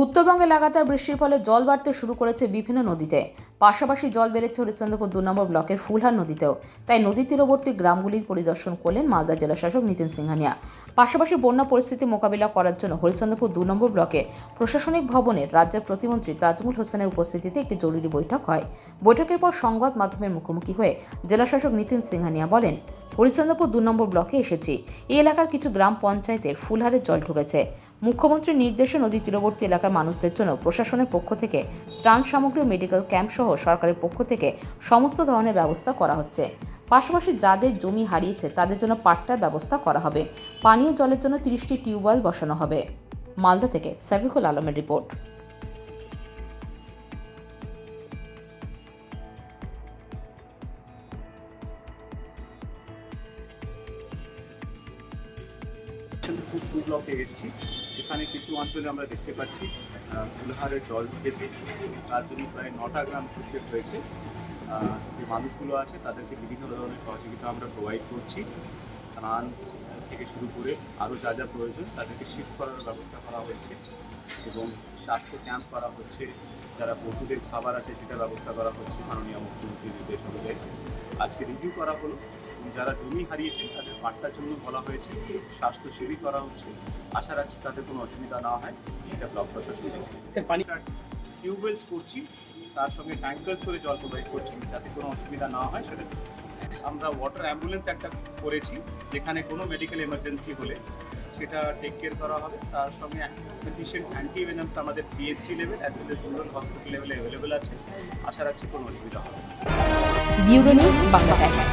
উত্তরবঙ্গে লাগাতার বৃষ্টির ফলে জল বাড়তে শুরু করেছে বিভিন্ন নদীতে। পাশাপাশি জল বেড়েছে হরিশ্চন্দ্রপুর 2 নম্বর ব্লকের ফুলহার নদীতেও। তাই নদী তীরবর্তী গ্রামগুলির পরিদর্শন করলেন মালদা জেলা শাসক নিতিন সিংহানিয়া। পাশাপাশি বন্যা পরিস্থিতি মোকাবিলা করার জন্য হরিশ্চন্দ্রপুর 2 নম্বর ব্লকে প্রশাসনিক ভবনে রাজ্যের প্রতিমন্ত্রী তাজমুল হোসেনের উপস্থিতিতে একটি জরুরি বৈঠক হয়। বৈঠকের পর সংবাদ মাধ্যমের মুখোমুখি হয়ে জেলা শাসক নিতিন সিংহানিয়া বলেন, হরিশ্চন্দ্রপুর 2 নম্বর ব্লকে এসেছি। এই এলাকার কিছু গ্রাম পঞ্চায়েতের ফুলহারের জল ঢুকেছে। মুখ্যমন্ত্রীর নির্দেশে নদী তীরবর্তী এলাকার মানুষদের জন্য প্রশাসনের পক্ষ থেকে ত্রাণ সামগ্রী, মেডিকেল ক্যাম্প সহ সরকারের পক্ষ থেকে সমস্ত ধরনের ব্যবস্থা করা হচ্ছে। পাশাপাশি যাদের জমি হারিয়েছে তাদের জন্য পাট্টার ব্যবস্থা করা হবে। পানীয় জলের জন্য 30টি টিউবওয়েল বসানো হবে। মালদা থেকে সাবিকুল আলমের রিপোর্ট। ফুল ব্লকে এসেছি। এখানে কিছু অঞ্চলে আমরা দেখতে পাচ্ছি ফুলহারের জল ঢুকেছে। তার জন্য প্রায় 9টা গ্রাম ক্ষতিগ্রস্ত হয়েছে। যে মানুষগুলো আছে তাদেরকে বিভিন্ন ধরনের সহযোগিতা আমরা প্রোভাইড করছি। স্নান থেকে শুরু করে আরও যা যা প্রয়োজন তাদেরকে শিফট করার ব্যবস্থা করা হয়েছে এবং স্বাস্থ্য ক্যাম্প করা হচ্ছে। যারা পশুদের খাবার আছে সেটা ব্যবস্থা করা হচ্ছে মাননীয় মুখ্যমন্ত্রীর নির্দেশ অনুযায়ী। আজকে রিভিউ করা হলো। যারা জমি হারিয়েছেন তাদের পাট্টার জন্য বলা হয়েছে, স্বাস্থ্য শিবির করা হচ্ছে। আশা রাখছি তাদের কোনো অসুবিধা না হয়। এটা ব্লক প্রশাসন পানি টিউবওয়েলস করছি, তার সঙ্গে ট্যাঙ্কার্স করে জল প্রোভাইড করছি যাতে কোনো অসুবিধা না হয়। সেটা আমরা ওয়াটার অ্যাম্বুলেন্স একটা করেছি, যেখানে কোনো মেডিকেল এমার্জেন্সি হলে সেটা টেক কেয়ার করা হবে। তার সঙ্গে সাফিসিয়েন্ট অ্যান্টিভেনামস আমাদের PHC level as well as rural hospital লেভেলে অ্যাভেলেবেল আছে। আশা রাখছি কোনো অসুবিধা হবে। Bureau news Bangla Times.